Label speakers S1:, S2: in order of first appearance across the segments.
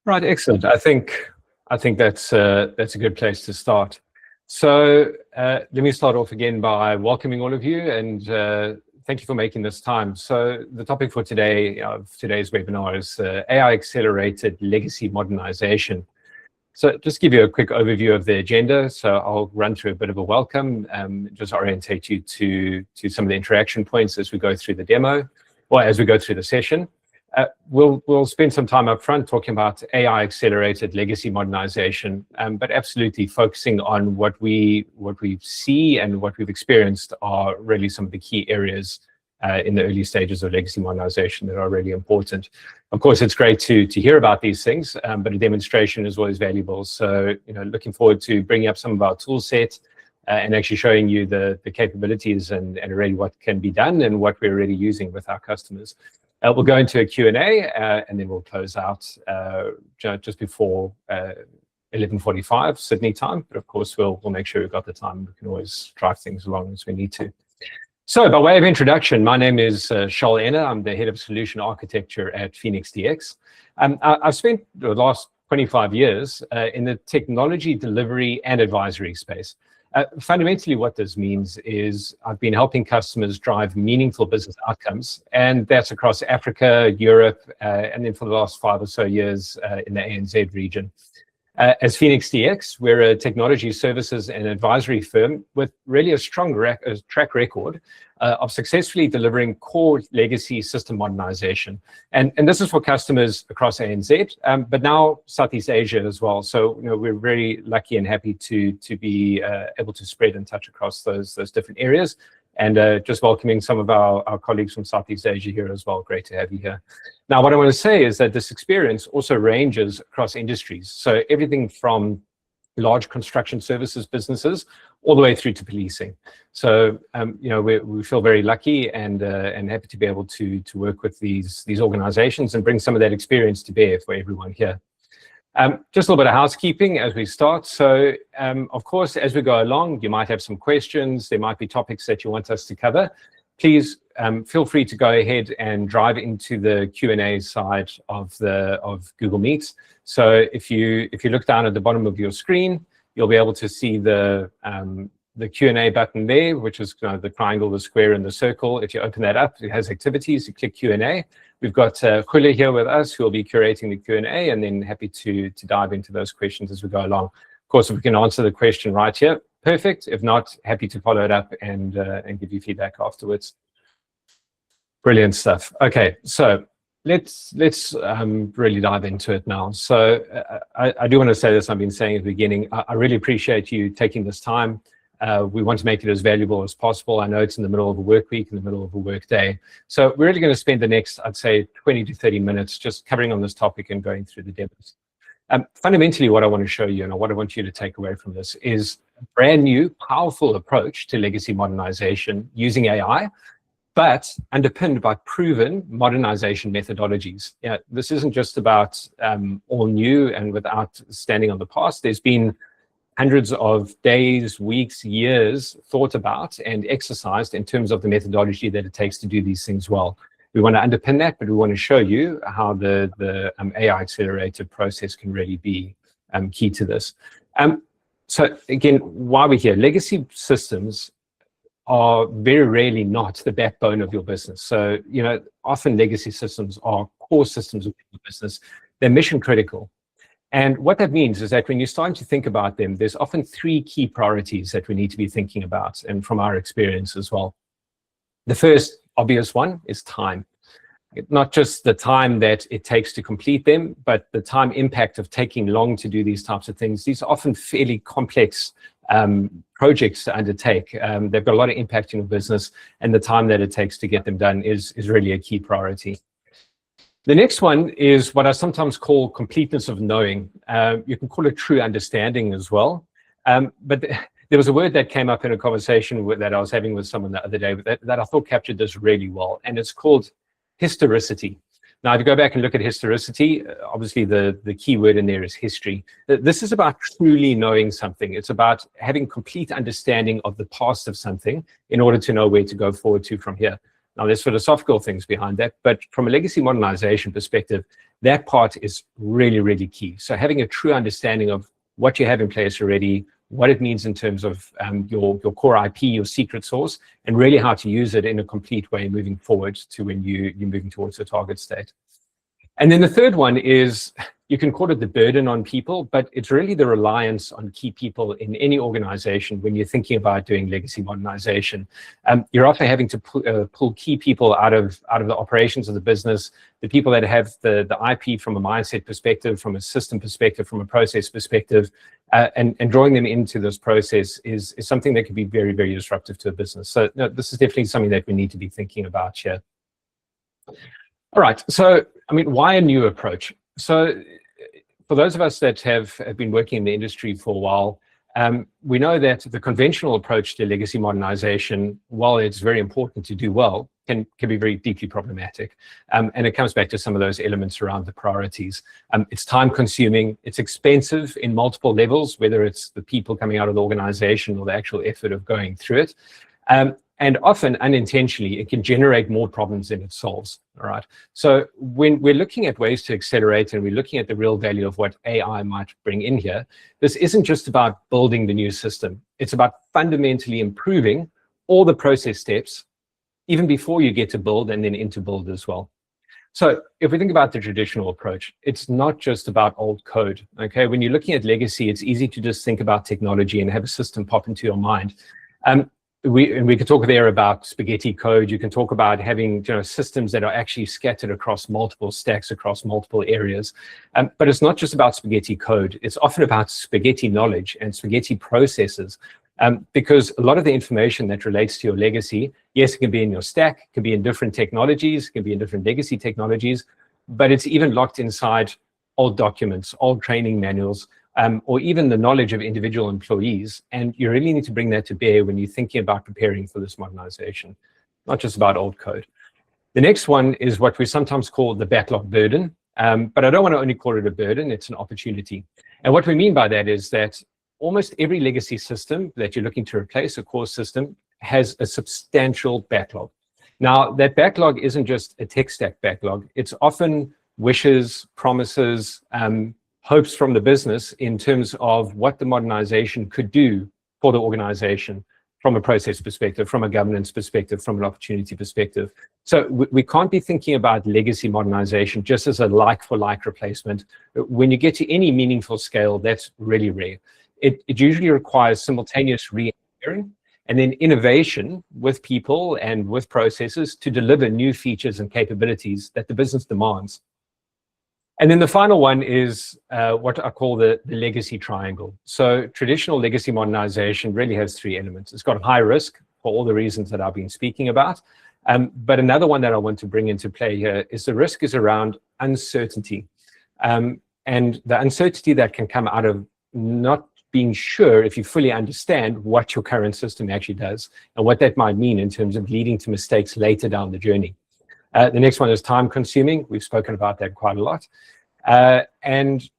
S1: Right, excellent. I think that's a good place to start. So let me start off again by welcoming all of you, and thank you for making this time. So the topic for today of today's webinar is AI accelerated legacy modernization. So just give you a quick overview of the agenda. So I'll run through a bit of a welcome, just orientate you to some of the interaction points as we go through the demo, or as we go through the session. We'll spend some time up front talking about AI accelerated legacy modernization, but absolutely focusing on what we see and what we've experienced are really some of the key areas in the early stages of legacy modernization that are really important. Of course, it's great to hear about these things, but a demonstration is always valuable. So, looking forward to bringing up some of our tool set and actually showing you the capabilities and really what can be done and what we're already using with our customers. We'll go into a Q&A and then we'll close out just before 11:45 Sydney time. But of course, we'll make sure we've got the time. We can always drive things along as we need to. So by way of introduction, my name is Charles Enner. I'm the head of solution architecture at Phoenix DX. I've spent the last 25 years in the technology delivery and advisory space. Fundamentally, what this means is I've been helping customers drive meaningful business outcomes, and that's across Africa, Europe, and then for the last 5 or so years in the ANZ region. As Phoenix DX, we're a technology services and advisory firm with really a strong track record of successfully delivering core legacy system modernization. And this is for customers across ANZ, but now Southeast Asia as well. So we're very lucky and happy to be able to spread and touch across those different areas. And just welcoming some of our colleagues from Southeast Asia here as well. Great to have you here. Now, what I want to say is that this experience also ranges across industries. So everything from large construction services businesses all the way through to policing. So, we feel very lucky and happy to be able to work with these organizations and bring some of that experience to bear for everyone here. Just a little bit of housekeeping as we start. So, of course, as we go along, you might have some questions. There might be topics that you want us to cover. Please feel free to go ahead and drive into the Q&A side of Google Meet. So if you look down at the bottom of your screen, you'll be able to see the Q&A button there, which is the triangle, the square, and the circle. If you open that up, it has activities. You click Q&A. We've got Khule here with us, who will be curating the Q&A, and then happy to dive into those questions as we go along. Of course, if we can answer the question right here, perfect. If not, happy to follow it up and give you feedback afterwards. Brilliant stuff. Okay, so let's really dive into it now. So I do want to say this. I've been saying at the beginning, I really appreciate you taking this time. We want to make it as valuable as possible. I know it's in the middle of a work week, in the middle of a work day. So we're really going to spend the next, I'd say, 20 to 30 minutes just covering on this topic and going through the demos. Fundamentally, what I want to show you and what I want you to take away from this is a brand new, powerful approach to legacy modernization using AI, but underpinned by proven modernization methodologies. This isn't just about all new and without standing on the past. There's been hundreds of days, weeks, years thought about and exercised in terms of the methodology that it takes to do these things well. We want to underpin that, but we want to show you how the AI accelerated process can really be key to this. So again, why we're here, legacy systems are very rarely not the backbone of your business. So, often legacy systems are core systems of your business. They're mission critical. And what that means is that when you're starting to think about them, there's often 3 key priorities that we need to be thinking about, and from our experience as well. The first obvious one is time. Not just the time that it takes to complete them, but the time impact of taking long to do these types of things. These are often fairly complex projects to undertake. They've got a lot of impact in your business, and the time that it takes to get them done is really a key priority. The next one is what I sometimes call completeness of knowing. You can call it true understanding as well. But there was a word that came up in a conversation that I was having with someone the other day that I thought captured this really well, and it's called historicity. Now, if you go back and look at historicity, obviously the key word in there is history. This is about truly knowing something. It's about having complete understanding of the past of something in order to know where to go forward to from here. Now, there's philosophical things behind that, but from a legacy modernization perspective, That part is really, really key. So having a true understanding of what you have in place already, what it means in terms of your core IP, your secret sauce, and really how to use it in a complete way moving forward to when you're moving towards the target state. And then the third one is, you can call it the burden on people, but it's really the reliance on key people in any organization when you're thinking about doing legacy modernization. You're often having to pull key people out of the operations of the business, the people that have the IP from a mindset perspective, from a system perspective, from a process perspective, and drawing them into this process is something that can be very, very disruptive to a business. So no, this is definitely something that we need to be thinking about here. All right, so, I mean, why a new approach? So for those of us that have been working in the industry for a while, we know that the conventional approach to legacy modernization, while it's very important to do well, can be very deeply problematic. And it comes back to some of those elements around the priorities. It's time consuming, it's expensive in multiple levels, whether it's the people coming out of the organization or the actual effort of going through it. And often unintentionally, it can generate more problems than it solves, all right? So when we're looking at ways to accelerate and we're looking at the real value of what AI might bring in here, this isn't just about building the new system. It's about fundamentally improving all the process steps, even before you get to build and then into build as well. So if we think about the traditional approach, it's not just about old code, okay? When you're looking at legacy, it's easy to just think about technology and have a system pop into your mind. We could talk there about spaghetti code. You can talk about having systems that are actually scattered across multiple stacks, across multiple areas. But it's not just about spaghetti code. It's often about spaghetti knowledge and spaghetti processes. Because a lot of the information that relates to your legacy, yes, it can be in your stack, it can be in different technologies, it can be in different legacy technologies, but it's even locked inside old documents, old training manuals, or even the knowledge of individual employees. And you really need to bring that to bear when you're thinking about preparing for this modernization, not just about old code. The next one is what we sometimes call the backlog burden, but I don't want to only call it a burden, it's an opportunity. And what we mean by that is that almost every legacy system that you're looking to replace, a core system, has a substantial backlog. Now, that backlog isn't just a tech stack backlog, it's often wishes, promises, hopes from the business in terms of what the modernization could do for the organization from a process perspective, from a governance perspective, from an opportunity perspective. So we can't be thinking about legacy modernization just as a like-for-like replacement. When you get to any meaningful scale, that's really rare. It usually requires simultaneous re-engineering and then innovation with people and with processes to deliver new features and capabilities that the business demands. And then the final one is what I call the legacy triangle. So traditional legacy modernization really has three elements. It's got high risk for all the reasons that I've been speaking about. But another one that I want to bring into play here is the risk is around uncertainty. And the uncertainty that can come out of not being sure if you fully understand what your current system actually does and what that might mean in terms of leading to mistakes later down the journey. The next one is time consuming. We've spoken about that quite a lot. And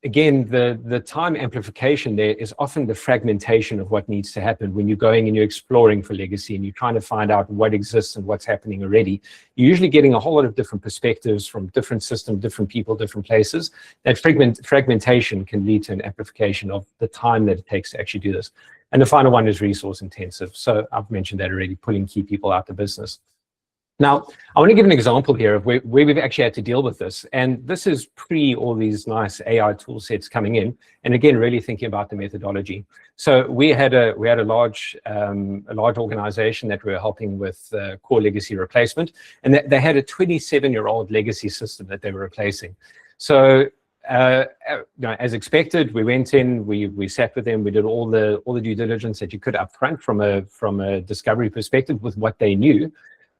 S1: again, the time amplification there is often the fragmentation of what needs to happen when you're going and you're exploring for legacy and you're trying to find out what exists and what's happening already. You're usually getting a whole lot of different perspectives from different systems, different people, different places. That fragmentation can lead to an amplification of the time that it takes to actually do this. And the final one is resource intensive. So I've mentioned that already, pulling key people out of business. Now, I want to give an example here of where we've actually had to deal with this. And this is pre all these nice AI tool sets coming in. And again, really thinking about the methodology. So we had a large organization that we were helping with core legacy replacement. And they had a 27-year-old legacy system that they were replacing. So as expected, we went in, we sat with them, we did all the due diligence that you could up front from a discovery perspective with what they knew.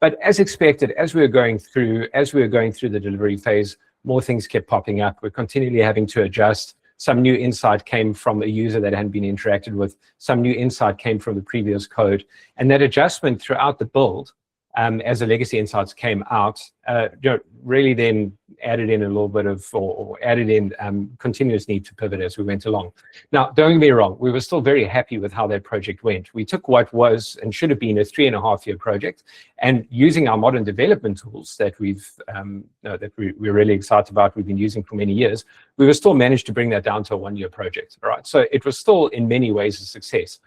S1: But as expected, as we were going through the delivery phase, more things kept popping up. We're continually having to adjust. Some new insight came from a user that hadn't been interacted with. Some new insight came from the previous code. And that adjustment throughout the build as the legacy insights came out, really then added in a little bit of, or added in continuous need to pivot as we went along. Now, don't get me wrong, we were still very happy with how that project went. We took what was and should have been a 3.5-year project, and using our modern development tools that we're really excited about, we've been using for many years, we were still managed to bring that down to a 1-year project, all right? So it was still in many ways a success.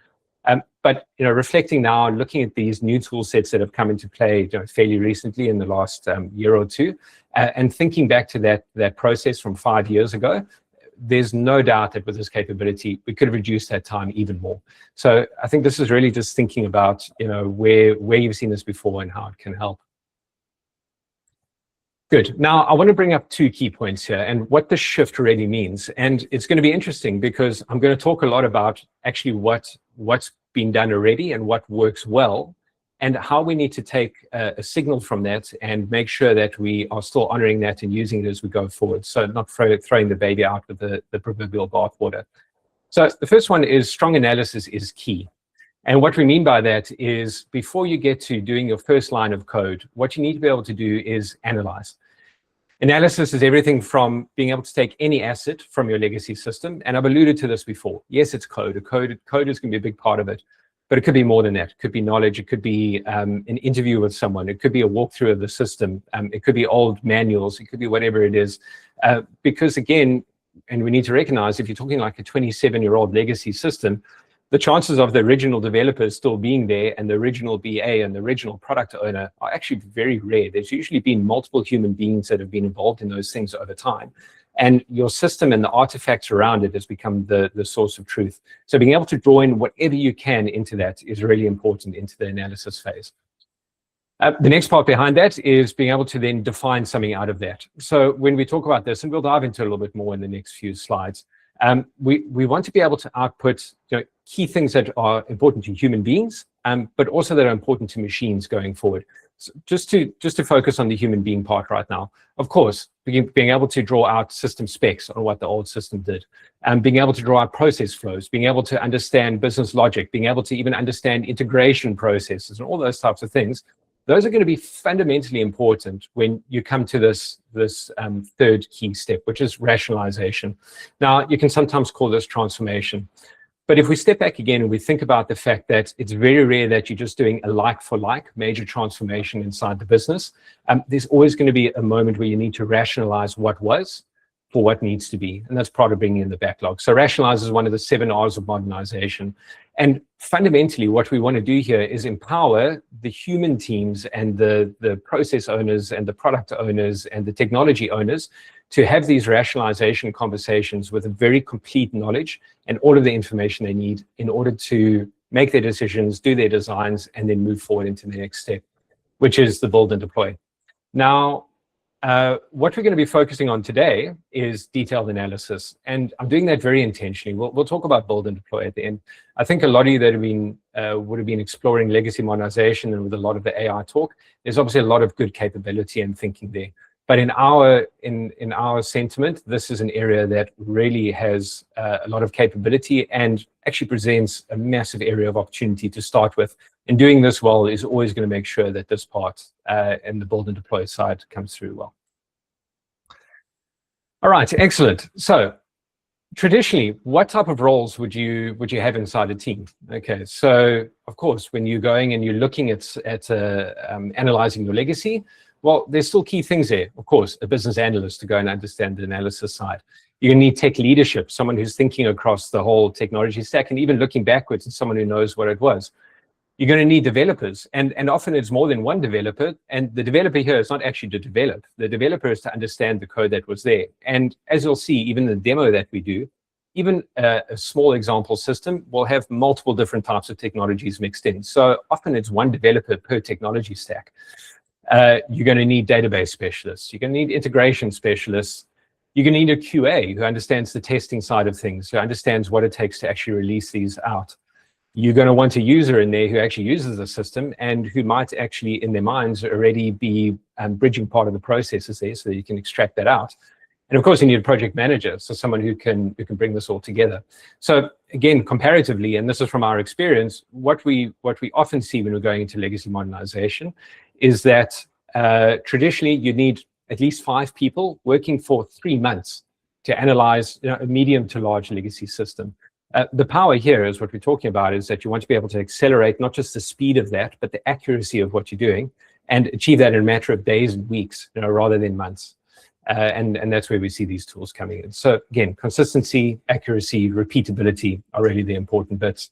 S1: But reflecting now, looking at these new tool sets that have come into play fairly recently in the last year or two, and thinking back to that process from 5 years ago, there's no doubt that with this capability, we could have reduced that time even more. So I think this is really just thinking about where you've seen this before and how it can help. Good. Now, I want to bring up 2 key points here and what this shift really means. And it's going to be interesting because I'm going to talk a lot about actually what's been done already and what works well, and how we need to take a signal from that and make sure that we are still honoring that and using it as we go forward. So not throwing the baby out with the proverbial bathwater. So the first one is strong analysis is key. And what we mean by that is before you get to doing your first line of code, what you need to be able to do is analyze. Analysis is everything from being able to take any asset from your legacy system. And I've alluded to this before. Yes, it's code. Code is going to be a big part of it, but it could be more than that. It could be knowledge. It could be an interview with someone. It could be a walkthrough of the system. It could be old manuals. It could be whatever it is. Because again, and we need to recognize if you're talking like a 27-year-old legacy system, the chances of the original developers still being there and the original BA and the original product owner are actually very rare. There's usually been multiple human beings that have been involved in those things over time. And your system and the artifacts around it has become the source of truth. So being able to draw in whatever you can into that is really important into the analysis phase. The next part behind that is being able to then define something out of that. So when we talk about this, and we'll dive into a little bit more in the next few slides, we want to be able to output key things that are important to human beings, but also that are important to machines going forward. So just to focus on the human being part right now, of course, being able to draw out system specs on what the old system did, and being able to draw out process flows, being able to understand business logic, being able to even understand integration processes and all those types of things. Those are going to be fundamentally important when you come to this third key step, which is rationalization. Now, you can sometimes call this transformation. But if we step back again and we think about the fact that it's very rare that you're just doing a like-for-like major transformation inside the business, there's always going to be a moment where you need to rationalize what was for what needs to be. And that's part of bringing in the backlog. So rationalize is one of the 7 R's of modernization. And fundamentally, what we want to do here is empower the human teams and the process owners and the product owners and the technology owners to have these rationalization conversations with a very complete knowledge and all of the information they need in order to make their decisions, do their designs, and then move forward into the next step, which is the build and deploy. Now, what we're going to be focusing on today is detailed analysis, and I'm doing that very intentionally. We'll talk about build and deploy at the end. I think a lot of you that have been would have been exploring legacy modernization, and with a lot of the AI talk, there's obviously a lot of good capability and thinking there. But in our sentiment, this is an area that really has a lot of capability and actually presents a massive area of opportunity to start with. And doing this well is always going to make sure that this part and the build and deploy side comes through well. All right, excellent. So traditionally, what type of roles would you have inside a team? Okay, so of course, when you're going and you're looking at analyzing your legacy, well, there's still key things there. Of course, a business analyst to go and understand the analysis side. You're going to need tech leadership, someone who's thinking across the whole technology stack and even looking backwards and someone who knows what it was. You're going to need developers, and often it's more than one developer, and the developer here is not actually to develop. The developer is to understand the code that was there. And as you'll see, even the demo that we do, even a small example system will have multiple different types of technologies mixed in. So often it's one developer per technology stack. You're going to need database specialists. You're going to need integration specialists. You're going to need a QA who understands the testing side of things, who understands what it takes to actually release these out. You're going to want a user in there who actually uses the system and who might actually, in their minds, already be bridging part of the processes there so that you can extract that out. And of course, you need a project manager, so someone who can bring this all together. So again, comparatively, and this is from our experience, what we often see when we're going into legacy modernization is that traditionally you need at least 5 people working for 3 months to analyze a medium to large legacy system. The power here is what we're talking about is that you want to be able to accelerate not just the speed of that, but the accuracy of what you're doing, and achieve that in a matter of days and weeks, rather than months. And that's where we see these tools coming in. So again, consistency, accuracy, repeatability are really the important bits.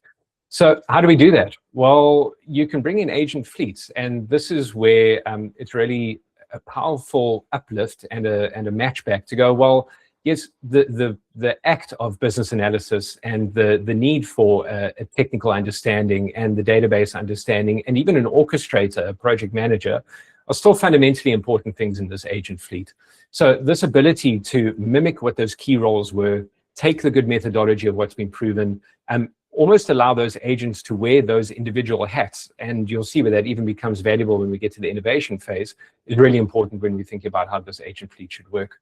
S1: So how do we do that? Well, you can bring in agent fleets, and this is where it's really a powerful uplift and a matchback to go, well, yes, the act of business analysis and the need for a technical understanding and the database understanding and even an orchestrator, a project manager, are still fundamentally important things in this agent fleet. So this ability to mimic what those key roles were, take the good methodology of what's been proven, almost allow those agents to wear those individual hats, and you'll see where that even becomes valuable when we get to the innovation phase, is really important when we think about how this agent fleet should work.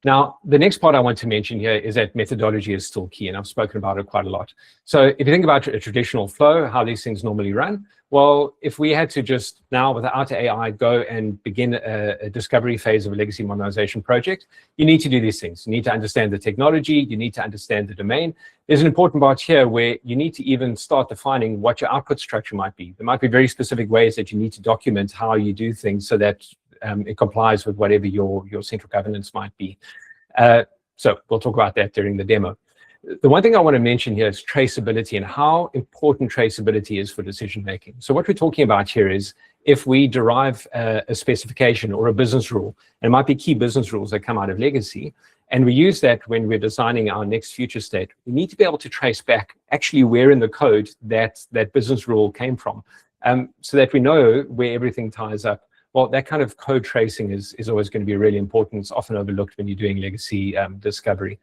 S1: Now, the next part I want to mention here is that methodology is still key, and I've spoken about it quite a lot. So if you think about a traditional flow, how these things normally run, well, if we had to just now, without AI, go and begin a discovery phase of a legacy modernization project, you need to do these things. You need to understand the technology, you need to understand the domain. There's an important part here where you need to even start defining what your output structure might be. There might be very specific ways that you need to document how you do things so that it complies with whatever your central governance might be. So we'll talk about that during the demo. The one thing I want to mention here is traceability and how important traceability is for decision making. So what we're talking about here is if we derive a specification or a business rule, and it might be key business rules that come out of legacy, and we use that when we're designing our next future state, we need to be able to trace back actually where in the code that business rule came from, so that we know where everything ties up. Well, that kind of code tracing is always going to be really important. It's often overlooked when you're doing legacy discovery.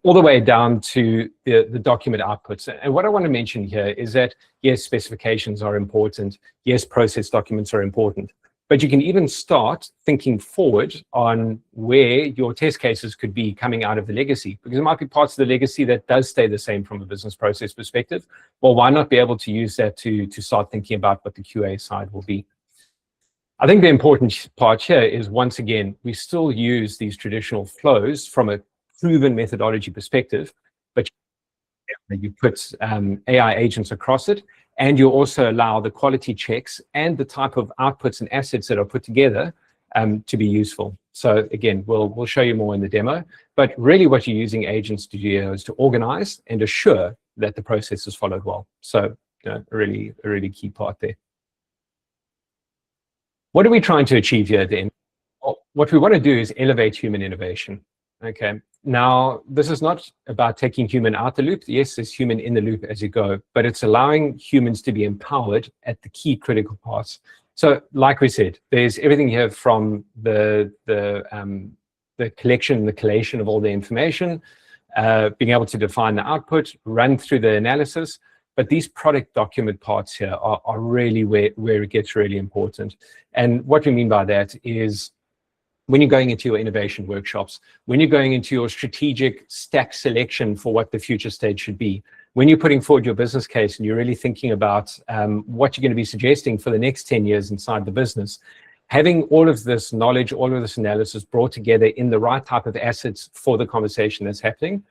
S1: All the way down to the document outputs. And what I want to mention here is that, yes, specifications are important. Yes, process documents are important. But you can even start thinking forward on where your test cases could be coming out of the legacy, because there might be parts of the legacy that does stay the same from a business process perspective. Well, why not be able to use that to start thinking about what the QA side will be? I think the important part here is, once again, we still use these traditional flows from a proven methodology perspective, but you put AI agents across it, and you also allow the quality checks and the type of outputs and assets that are put together to be useful. So again, we'll show you more in the demo, but really what you're using agents to do is to organize and assure that the process is followed well. So a really key part there. What are we trying to achieve here then? Well, what we want to do is elevate human innovation. Okay. Now, this is not about taking human out the loop. Yes, there's human in the loop as you go, but it's allowing humans to be empowered at the key critical parts. So, like we said, there's everything here from the collection, the collation of all the information, being able to define the output, run through the analysis. But these product document parts here are really where it gets really important. And what we mean by that is, when you're going into your innovation workshops, when you're going into your strategic stack selection for what the future state should be, when you're putting forward your business case and you're really thinking about what you're going to be suggesting for the next 10 years inside the business, having all of this knowledge, all of this analysis brought together in the right type of assets for the conversation that's happening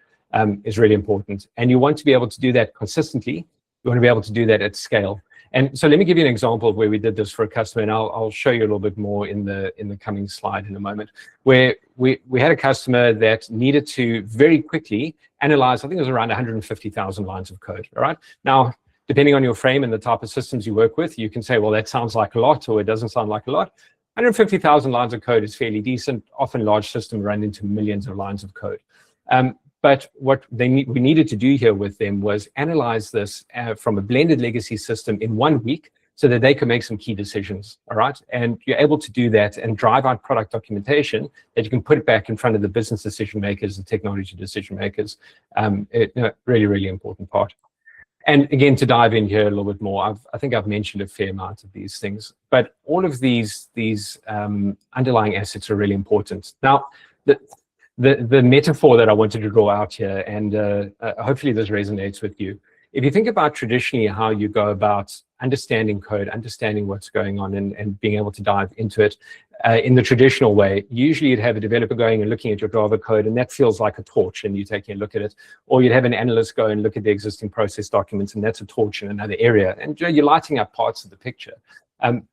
S1: is really important. And you want to be able to do that consistently. You want to be able to do that at scale. And so let me give you an example of where we did this for a customer, and I'll show you a little bit more in the coming slide in a moment, where we had a customer that needed to very quickly analyze, I think it was around 150,000 lines of code, all right? Now, depending on your frame and the type of systems you work with, you can say, well, that sounds like a lot, or it doesn't sound like a lot. 150,000 lines of code is fairly decent. Often large systems run into millions of lines of code. But what we needed to do here with them was analyze this from a blended legacy system in 1 week so that they could make some key decisions, all right? And you're able to do that and drive out product documentation that you can put it back in front of the business decision makers, the technology decision makers. Really, really important part. And again, to dive in here a little bit more, I think I've mentioned a fair amount of these things, but all of these underlying assets are really important. Now, the, the metaphor that I wanted to draw out here, and hopefully this resonates with you. If you think about traditionally how you go about understanding code, understanding what's going on, and being able to dive into it in the traditional way, usually you'd have a developer going and looking at your Java code, and that feels like a torch, and you taking a look at it. Or you'd have an analyst go and look at the existing process documents, and that's a torch in another area. And you're lighting up parts of the picture.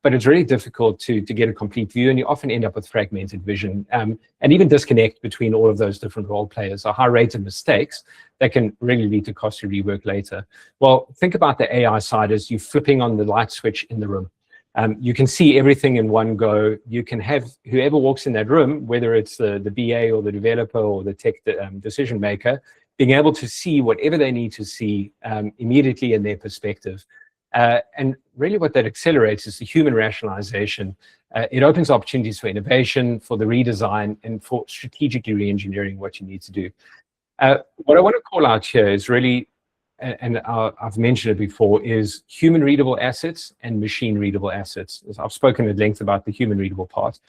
S1: But it's really difficult to get a complete view, and you often end up with fragmented vision, and even disconnect between all of those different role players, a high rate of mistakes that can really lead to costly rework later. Well, think about the AI side as you flipping on the light switch in the room. You can see everything in one go. You can have whoever walks in that room, whether it's the BA or the developer or the tech decision maker, being able to see whatever they need to see immediately in their perspective. And really what that accelerates is the human rationalization. It opens opportunities for innovation, for the redesign, and for strategically re-engineering what you need to do. What I want to call out here is really, and I've mentioned it before, is human readable assets and machine readable assets. I've spoken at length about the human readable part.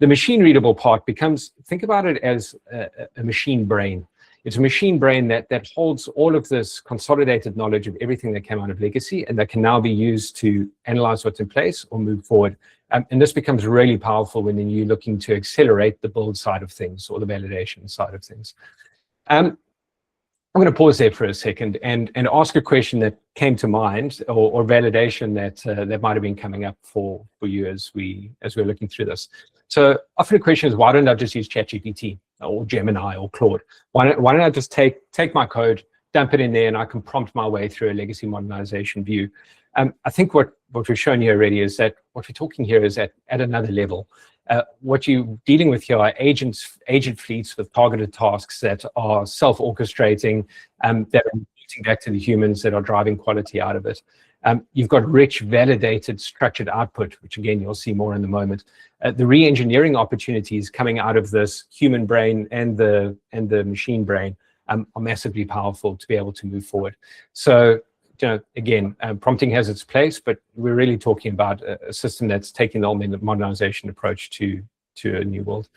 S1: The machine readable part becomes, think about it as a machine brain. It's a machine brain that holds all of this consolidated knowledge of everything that came out of legacy, and that can now be used to analyze what's in place or move forward. And this becomes really powerful when you're looking to accelerate the build side of things or the validation side of things. I'm going to pause there for a second and ask a question that came to mind, or validation that might have been coming up for you as we're looking through this. So often the question is, why don't I just use ChatGPT or Gemini or Claude? Why don't I just take my code, dump it in there, and I can prompt my way through a legacy modernization view? I think what we've shown here already is that what we're talking here is at another level. What you're dealing with here are agent fleets with targeted tasks that are self-orchestrating, that are reporting back to the humans, that are driving quality out of it. You've got rich, validated, structured output, which again, you'll see more in the moment. The re-engineering opportunities coming out of this human brain and the machine brain are massively powerful to be able to move forward. So, again, prompting has its place, but we're really talking about a system that's taking the old modernization approach to a new world.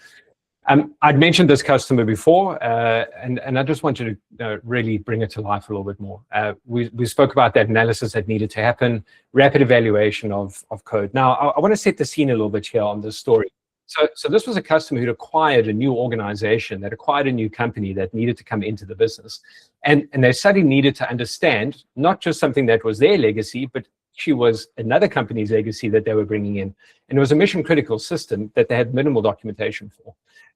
S1: I'd mentioned this customer before, and I just wanted to really bring it to life a little bit more. We spoke about that analysis that needed to happen, rapid evaluation of code. Now, I want to set the scene a little bit here on this story. So this was a customer who'd acquired a new organization, that acquired a new company that needed to come into the business. And they suddenly needed to understand not just something that was their legacy, but she was another company's legacy that they were bringing in. And it was a mission critical system that they had minimal documentation for.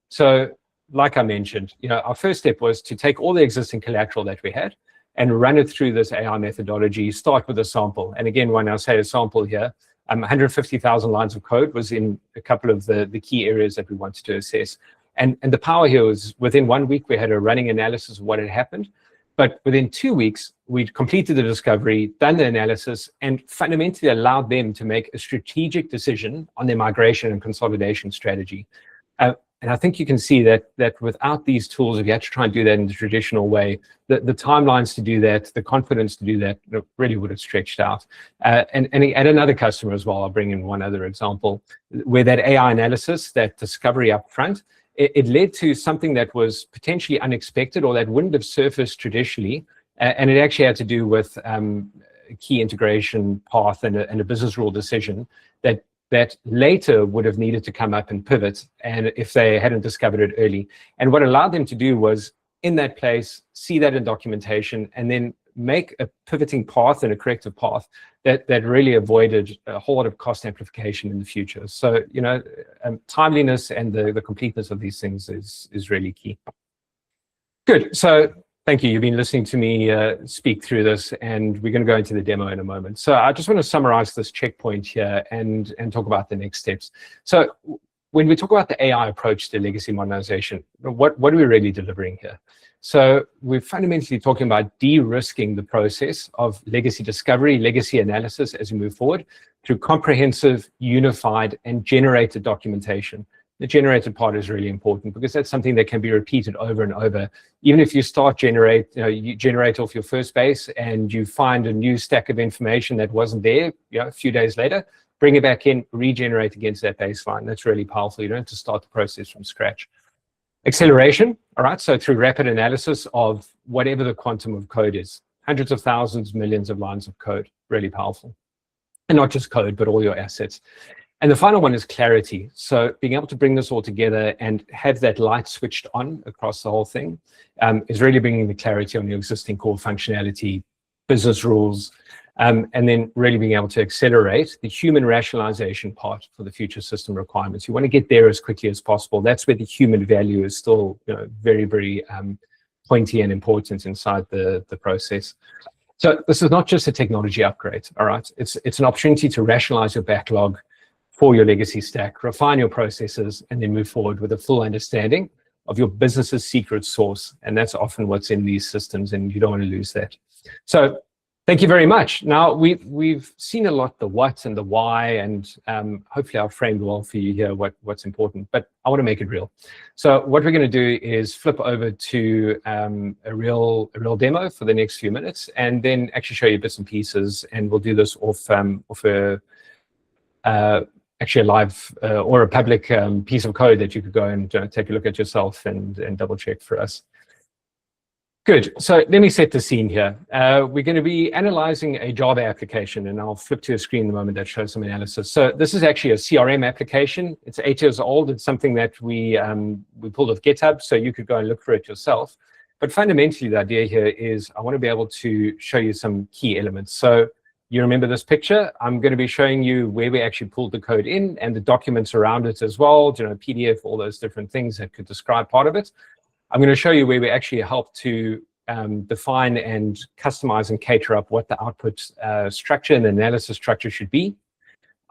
S1: So like I mentioned, our first step was to take all the existing collateral that we had and run it through this AI methodology, start with a sample. And again, when I say a sample here, 150,000 lines of code was in a couple of the key areas that we wanted to assess. And the power here was within 1 week, we had a running analysis of what had happened. But within 2 weeks, we'd completed the discovery, done the analysis, and fundamentally allowed them to make a strategic decision on their migration and consolidation strategy. And I think you can see that without these tools, if you had to try and do that in the traditional way, the timelines to do that, the confidence to do that, really would have stretched out. And at another customer as well, I'll bring in one other example, where that AI analysis, that discovery up front, it led to something that was potentially unexpected or that wouldn't have surfaced traditionally. And it actually had to do with a key integration path and a business rule decision that later would have needed to come up and pivot, and if they hadn't discovered it early. And what allowed them to do was, in that place, see that in documentation, and then make a pivoting path and a corrective path that really avoided a whole lot of cost amplification in the future. So, timeliness and the completeness of these things is really key. Good. So thank you. You've been listening to me speak through this, and we're going to go into the demo in a moment. So I just want to summarize this checkpoint here and talk about the next steps. So when we talk about the AI approach to legacy modernization, what are we really delivering here? So we're fundamentally talking about de-risking the process of legacy discovery, legacy analysis as we move forward through comprehensive, unified, and generated documentation. The generated part is really important because that's something that can be repeated over and over. Even if you you generate off your first base and you find a new stack of information that wasn't there, a few days later, bring it back in, regenerate against that baseline. That's really powerful. You don't have to start the process from scratch. Acceleration, all right, so through rapid analysis of whatever the quantum of code is. Hundreds of thousands, millions of lines of code, really powerful. And not just code, but all your assets. And the final one is clarity. So being able to bring this all together and have that light switched on across the whole thing is really bringing the clarity on your existing core functionality, business rules, and then really being able to accelerate the human rationalization part for the future system requirements. You want to get there as quickly as possible. That's where the human value is still, very, very pointy and important inside the process. So this is not just a technology upgrade, all right? It's an opportunity to rationalize your backlog for your legacy stack, refine your processes, and then move forward with a full understanding of your business's secret sauce. And that's often what's in these systems, and you don't want to lose that. So thank you very much. Now, we've seen a lot, the what and the why, and hopefully I've framed well for you here what's important, but I want to make it real. So what we're going to do is flip over to a real demo for the next few minutes, and then actually show you bits and pieces, and we'll do this off actually a live or a public piece of code that you could go and take a look at yourself and double check for us. Good, so let me set the scene here. We're going to be analyzing a Java application, and I'll flip to a screen in a moment that shows some analysis. So this is actually a CRM application. It's 8 years old. It's something that we pulled off GitHub, so you could go and look for it yourself. But fundamentally, the idea here is I want to be able to show you some key elements. So you remember this picture? I'm going to be showing you where we actually pulled the code in and the documents around it as well, PDF, all those different things that could describe part of it. I'm going to show you where we actually help to define and customize and cater up what the output structure and analysis structure should be.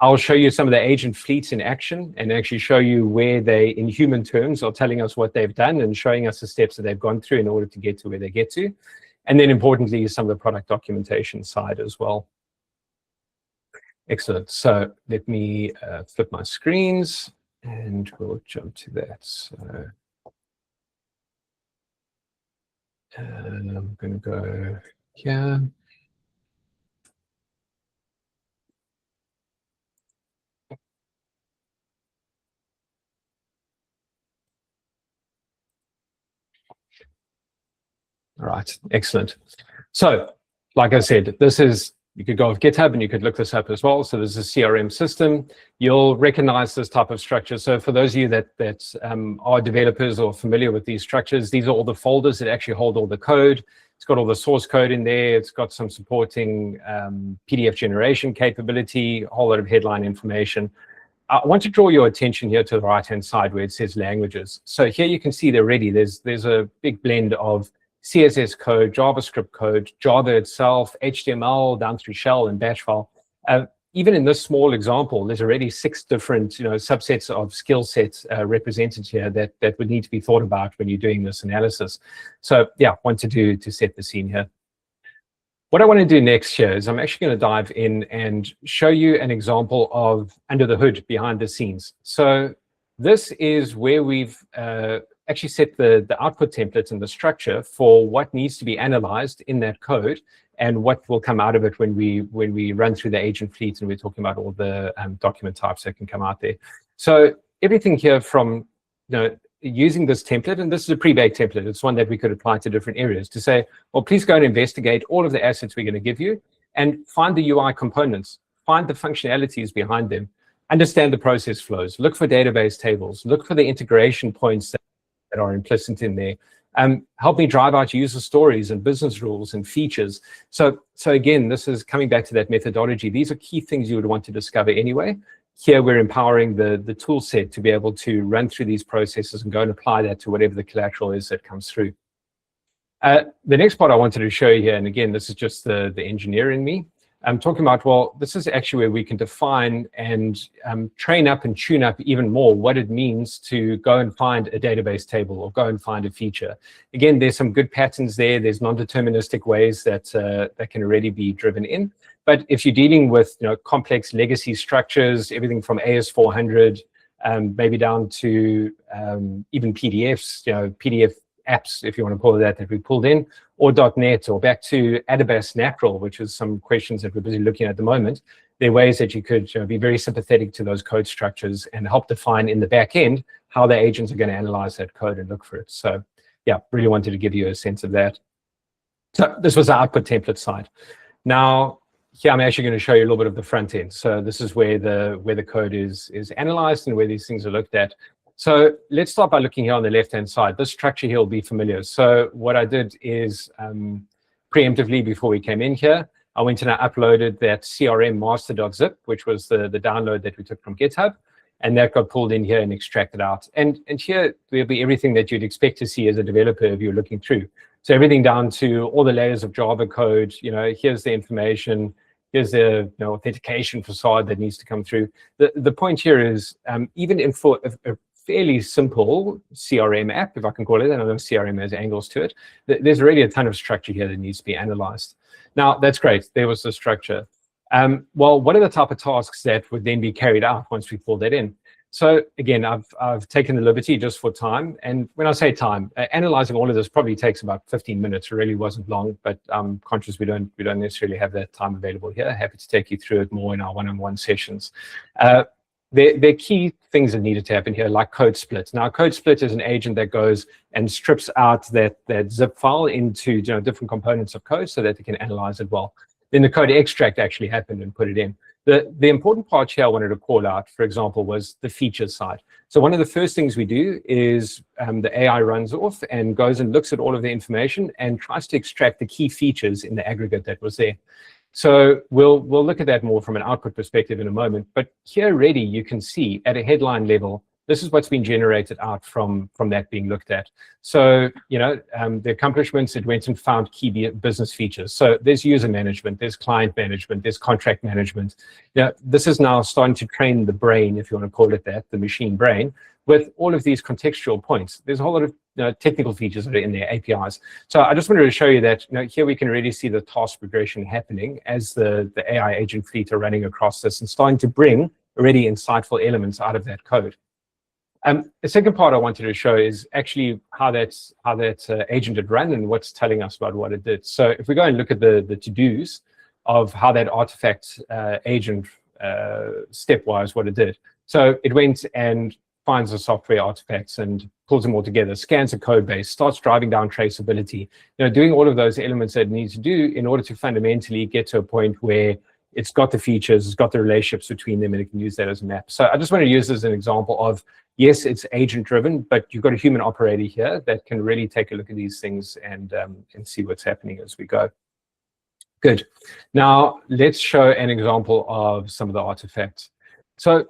S1: I'll show you some of the agent fleets in action and actually show you where they, in human terms, are telling us what they've done and showing us the steps that they've gone through in order to get to where they get to. And then importantly, some of the product documentation side as well. Excellent. So let me flip my screens and we'll jump to that. So I'm going to go here. All right, excellent. So like I said, this is, you could go off GitHub and you could look this up as well. So there's a CRM system. You'll recognize this type of structure. So for those of you that are developers or familiar with these structures, these are all the folders that actually hold all the code. It's got all the source code in there. It's got some supporting PDF generation capability, a whole lot of headline information. I want to draw your attention here to the right-hand side where it says languages. So here you can see already there's a big blend of CSS code, JavaScript code, Java itself, HTML down through shell and bash file. Even in this small example, there's already 6 different subsets of skill sets represented here that would need to be thought about when you're doing this analysis. So yeah, wanted to set the scene here. What I want to do next here is I'm actually going to dive in and show you an example of under the hood, behind the scenes. So this is where we've actually set the output template and the structure for what needs to be analyzed in that code and what will come out of it when we run through the agent fleet and we're talking about all the document types that can come out there. So everything here from using this template, and this is a pre-baked template, it's one that we could apply to different areas to say, well, please go and investigate all of the assets we're going to give you and find the UI components, find the functionalities behind them, understand the process flows, look for database tables, look for the integration points that are implicit in there. Help me drive out user stories and business rules and features. So again, this is coming back to that methodology. These are key things you would want to discover anyway. Here we're empowering the tool set to be able to run through these processes and go and apply that to whatever the collateral is that comes through. The next part I wanted to show you here, and again, this is just the engineer in me. I'm talking about, well, this is actually where we can define and train up and tune up even more what it means to go and find a database table or go and find a feature. Again, there's some good patterns there. There's non-deterministic ways that can already be driven in. But if you're dealing with complex legacy structures, everything from AS400, maybe down to even PDFs, PDF apps, if you want to call it that we pulled in, or .NET, or back to Adabas Natural, which is some questions that we're busy looking at the moment. There are ways that you could be very sympathetic to those code structures and help define in the back end how the agents are going to analyze that code and look for it. So yeah, really wanted to give you a sense of that. So this was the output template side. Now, here I'm actually going to show you a little bit of the front end. So this is where the code is analyzed and where these things are looked at. So let's start by looking here on the left-hand side. This structure here will be familiar. So what I did is preemptively before we came in here, I went and I uploaded that CRM master.zip, which was the download that we took from GitHub. And that got pulled in here and extracted out. And here there'll be everything that you'd expect to see as a developer if you're looking through. So everything down to all the layers of Java code, here's the information, here's the authentication facade that needs to come through. The point here is, even for a fairly simple CRM app, if I can call it, and I know CRM has angles to it, there's already a ton of structure here that needs to be analyzed. Now, that's great. There was the structure. Well, what are the type of tasks that would then be carried out once we pull that in? So again, I've taken the liberty just for time. And when I say time, analyzing all of this probably takes about 15 minutes. It really wasn't long, but I'm conscious we don't necessarily have that time available here. Happy to take you through it more in our one-on-one sessions. There are key things that needed to happen here, like code split. Now, code split is an agent that goes and strips out that zip file into different components of code so that they can analyze it well. Then the code extract actually happened and put it in. The important part here I wanted to call out, for example, was the features side. So one of the first things we do is the AI runs off and goes and looks at all of the information and tries to extract the key features in the aggregate that was there. So we'll look at that more from an output perspective in a moment. But here already you can see at a headline level, this is what's been generated out from that being looked at. So, the accomplishments, it went and found key business features. So there's user management, there's client management, there's contract management. This is now starting to train the brain, if you want to call it that, the machine brain, with all of these contextual points. There's a whole lot of technical features that are in there, APIs. So I just wanted to show you that here we can really see the task progression happening as the AI agent fleet are running across this and starting to bring already insightful elements out of that code. The second part I wanted to show is actually how that agent had run and what's telling us about what it did. So if we go and look at the to-dos of how that artifact agent stepwise what it did. So it went and finds the software artifacts and pulls them all together, scans the code base, starts driving down traceability, doing all of those elements that it needs to do in order to fundamentally get to a point where it's got the features, it's got the relationships between them, and it can use that as a map. So I just want to use this as an example of, yes, it's agent-driven, but you've got a human operator here that can really take a look at these things and see what's happening as we go. Good. Now, let's show an example of some of the artifacts. So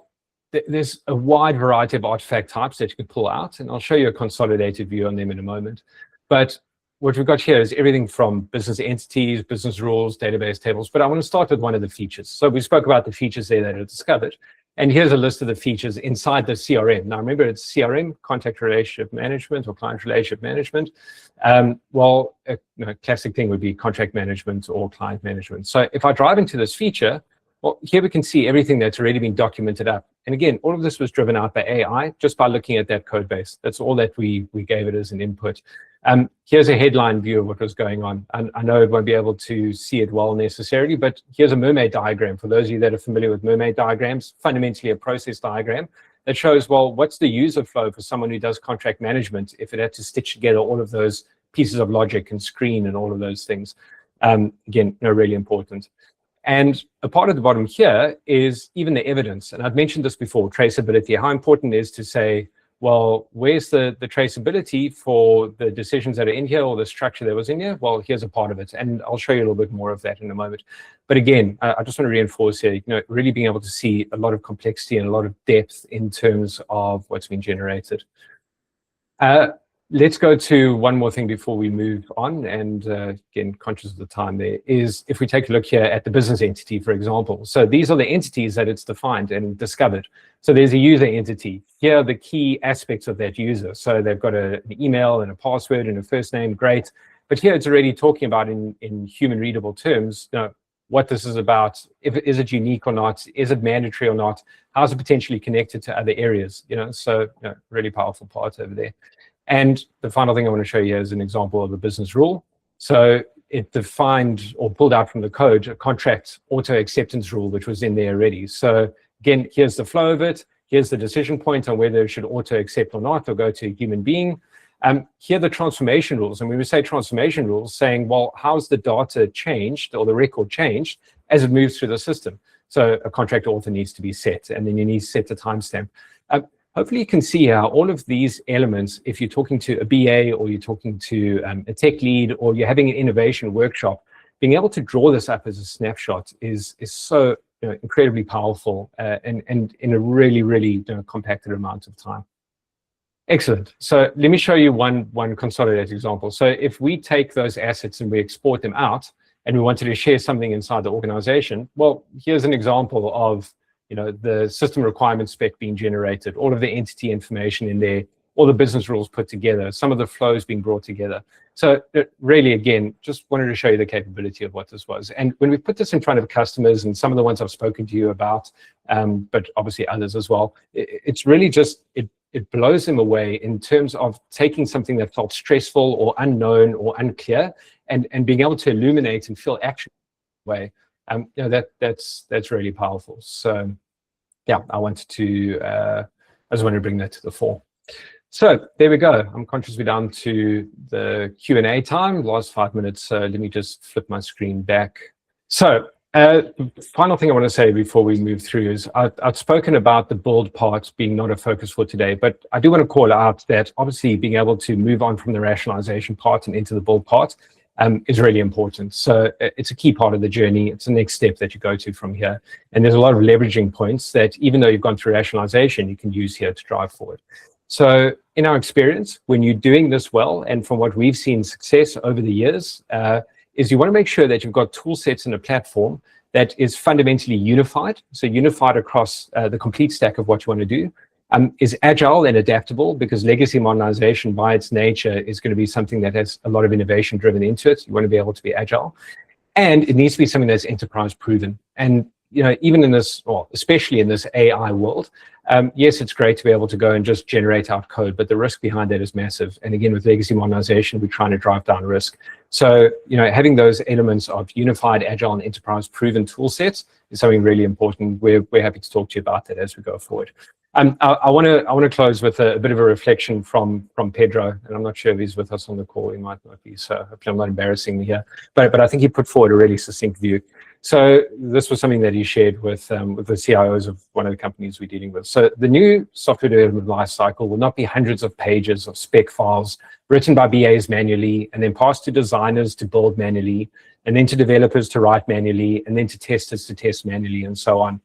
S1: there's a wide variety of artifact types that you can pull out, and I'll show you a consolidated view on them in a moment. But what we've got here is everything from business entities, business rules, database tables, but I want to start with one of the features. So we spoke about the features there that are discovered, and here's a list of the features inside the CRM. Now remember, it's CRM, contact relationship management or client relationship management. Well, a classic thing would be contract management or client management. So if I drive into this feature, well, here we can see everything that's already been documented up. And again, all of this was driven out by AI just by looking at that code base. That's all that we gave it as an input. Here's a headline view of what was going on. And I know it won't be able to see it well necessarily, but here's a mermaid diagram. For those of you that are familiar with mermaid diagrams, fundamentally a process diagram that shows, well, what's the user flow for someone who does contract management if it had to stitch together all of those pieces of logic and screen and all of those things. Again, really important. And a part of the bottom here is even the evidence. And I've mentioned this before, traceability, how important it is to say, well, where's the traceability for the decisions that are in here or the structure that was in here? Well, here's a part of it. And I'll show you a little bit more of that in a moment. But again, I just want to reinforce here, really being able to see a lot of complexity and a lot of depth in terms of what's been generated. Let's go to one more thing before we move on, and again, conscious of the time there, is if we take a look here at the business entity, for example. So these are the entities that it's defined and discovered. So there's a user entity. Here are the key aspects of that user. So they've got an email and a password and a first name, great. But here it's already talking about in human readable terms, what this is about, is it unique or not, is it mandatory or not, how's it potentially connected to other areas, so really powerful part over there. And the final thing I want to show you is an example of a business rule. So it defined or pulled out from the code a contract auto acceptance rule, which was in there already. So again, here's the flow of it. here's the decision point on whether it should auto accept or not, or go to a human being. Here are the transformation rules. And when we say transformation rules, saying, well, how's the data changed or the record changed as it moves through the system? So a contract author needs to be set, and then you need to set the timestamp. Hopefully you can see how all of these elements, if you're talking to a BA or you're talking to a tech lead or you're having an innovation workshop, being able to draw this up as a snapshot is so incredibly powerful and in a really, really compacted amount of time. Excellent. So let me show you one consolidated example. So if we take those assets and we export them out and we wanted to share something inside the organization, well, here's an example of the system requirement spec being generated, all of the entity information in there, all the business rules put together, some of the flows being brought together. So really, again, just wanted to show you the capability of what this was. And when we put this in front of customers, and some of the ones I've spoken to you about, but obviously others as well, it's really just, it blows them away in terms of taking something that felt stressful or unknown or unclear and being able to illuminate and feel action way. That's really powerful. So yeah, I just wanted to bring that to the fore. So there we go. I'm conscious we're down to the Q&A time, last 5 minutes. So let me just flip my screen back. So final thing I want to say before we move through is I've spoken about the build part being not a focus for today, but I do want to call out that obviously being able to move on from the rationalization part and into the build part is really important. So it's a key part of the journey. It's the next step that you go to from here. And there's a lot of leveraging points that even though you've gone through rationalization, you can use here to drive forward. So in our experience, when you're doing this well, and from what we've seen success over the years, is you want to make sure that you've got tool sets and a platform that is fundamentally unified. So unified across the complete stack of what you want to do, is agile and adaptable, because legacy modernization by its nature is going to be something that has a lot of innovation driven into it. You want to be able to be agile, and it needs to be something that's enterprise proven. And even in this, or especially in this AI world, yes, it's great to be able to go and just generate out code, but the risk behind that is massive. And again, with legacy modernization, we're trying to drive down risk. So, having those elements of unified, agile, and enterprise proven tool sets is something really important. We're happy to talk to you about that as we go forward. I want to close with a bit of a reflection from Pedro, and I'm not sure if he's with us on the call. He might not be, so hopefully I'm not embarrassing me here. But I think he put forward a really succinct view. So this was something that he shared with the CIOs of one of the companies we're dealing with. So the new software development lifecycle will not be hundreds of pages of spec files written by BAs manually, and then passed to designers to build manually, and then to developers to write manually, and then to testers to test manually, and so on.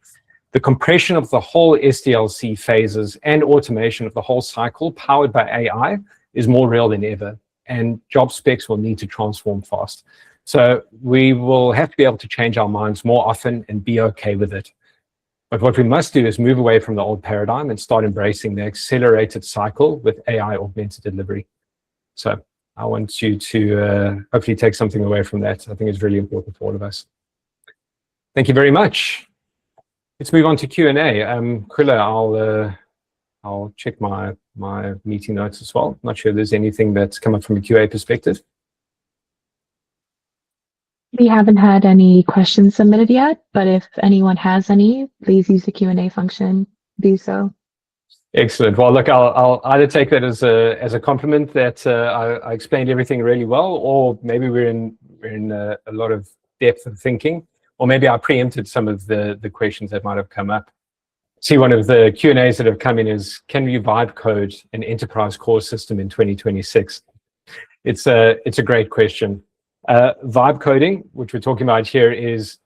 S1: The compression of the whole SDLC phases and automation of the whole cycle powered by AI is more real than ever, and job specs will need to transform fast. So we will have to be able to change our minds more often and be okay with it. But what we must do is move away from the old paradigm and start embracing the accelerated cycle with AI augmented delivery. So I want you to hopefully take something away from that. I think it's really important for all of us. Thank you very much. Let's move on to Q&A. Krilla, I'll check my meeting notes as well. Not sure if there's anything that's come up from a QA perspective.
S2: We haven't had any questions submitted yet, but if anyone has any, please use the Q&A function. Do so.
S1: Excellent. Well, look, I'll either take that as a compliment that I explained everything really well, or maybe we're in a lot of depth of thinking, or maybe I preempted some of the questions that might have come up. See, one of the Q&As that have come in is, can we vibe code an enterprise core system in 2026? It's a great question. Vibe coding, which we're talking about here, is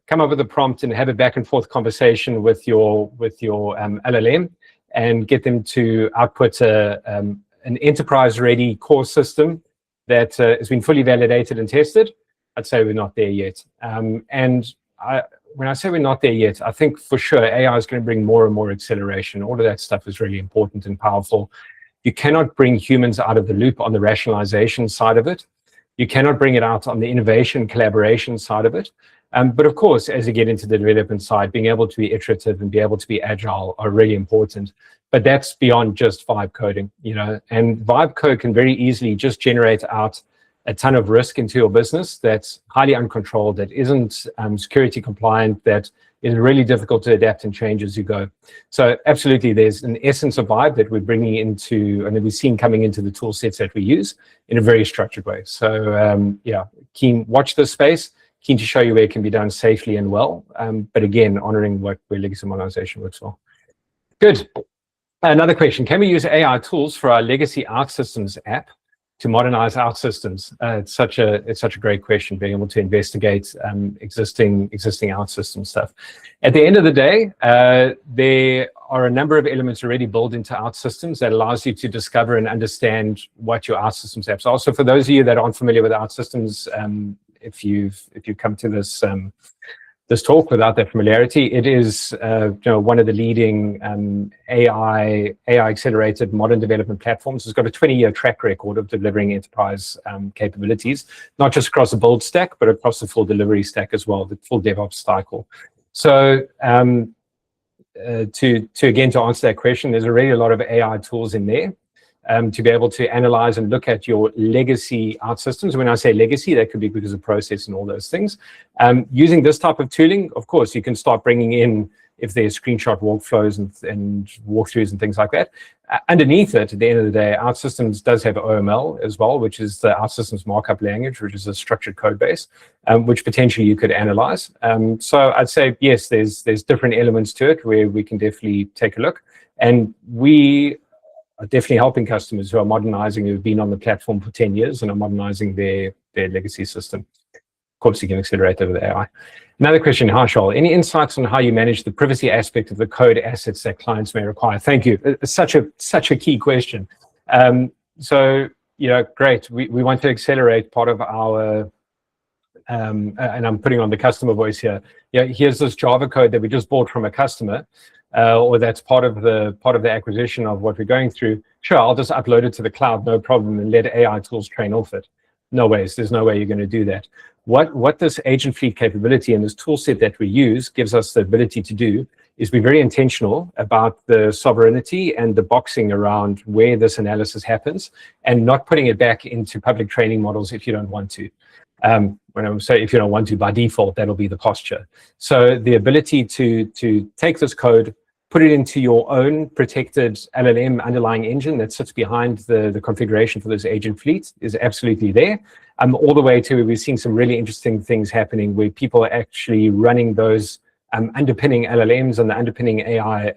S1: come up with a prompt and have a back and forth conversation with your LLM and get them to output an enterprise-ready core system that has been fully validated and tested. I'd say we're not there yet. When I say we're not there yet, I think for sure AI is going to bring more and more acceleration. All of that stuff is really important and powerful. You cannot bring humans out of the loop on the rationalization side of it. You cannot bring it out on the innovation collaboration side of it. But of course, as you get into the development side, being able to be iterative and be able to be agile are really important. But that's beyond just vibe coding, and vibe code can very easily just generate out a ton of risk into your business that's highly uncontrolled, that isn't security compliant, that is really difficult to adapt and change as you go. So absolutely, there's an essence of vibe that we're bringing into, and that we're seeing coming into the tool sets that we use in a very structured way. So yeah, keen, watch this space, keen to show you where it can be done safely and well, but again, honoring where legacy modernization works well. Good. Another question, can we use AI tools for our legacy OutSystems app to modernize OutSystems? It's such a great question, being able to investigate existing OutSystem stuff. At the end of the day, there are a number of elements already built into OutSystems that allows you to discover and understand what your OutSystems apps are. So for those of you that aren't familiar with OutSystems, if you've come to this talk without that familiarity, it is one of the leading AI accelerated modern development platforms. It's got a 20-year track record of delivering enterprise capabilities, not just across the build stack, but across the full delivery stack as well, the full DevOps cycle. So to answer that question, there's already a lot of AI tools in there to be able to analyze and look at your legacy OutSystems. When I say legacy, that could be because of process and all those things. Using this type of tooling, of course, you can start bringing in, if there's screenshot workflows and walkthroughs and things like that. Underneath it, at the end of the day, OutSystems does have OML as well, which is the OutSystems markup language, which is a structured code base, which potentially you could analyze. So I'd say, yes, there's different elements to it where we can definitely take a look. And we are definitely helping customers who are modernizing, who've been on the platform for 10 years and are modernizing their legacy system. Of course, you can accelerate that with AI. Another question, Harshal, any insights on how you manage the privacy aspect of the code assets that clients may require? Thank you. It's such a key question. So, great. We want to accelerate part of our, and I'm putting on the customer voice here. Here's this Java code that we just bought from a customer. Or that's part of the acquisition of what we're going through. Sure, I'll just upload it to the cloud, no problem, and let AI tools train off it. No ways, there's no way you're going to do that. What this agent fleet capability and this tool set that we use gives us the ability to do is be very intentional about the sovereignty and the boxing around where this analysis happens, and not putting it back into public training models if you don't want to. When I say if you don't want to, by default, that'll be the posture. So the ability to take this code, put it into your own protected LLM underlying engine that sits behind the configuration for this agent fleet is absolutely there. All the way to, we've seen some really interesting things happening where people are actually running those underpinning LLMs and the underpinning AI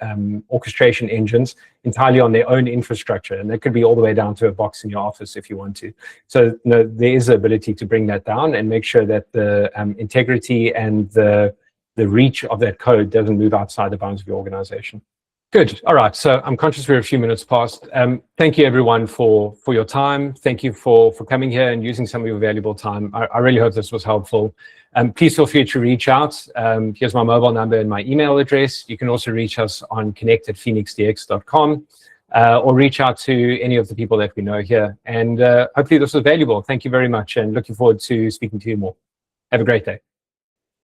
S1: orchestration engines entirely on their own infrastructure. And that could be all the way down to a box in your office if you want to. So there is the ability to bring that down and make sure that the integrity and the reach of that code doesn't move outside the bounds of your organization. Good. All right. So I'm conscious we're a few minutes past. Thank you, everyone, for your time. Thank you for coming here and using some of your valuable time. I really hope this was helpful. Please feel free to reach out. Here's my mobile number and my email address. You can also reach us on connect@phoenixdx.com or reach out to any of the people that we know here. And hopefully this was valuable. Thank you very much, and looking forward to speaking to you more. Have a great day.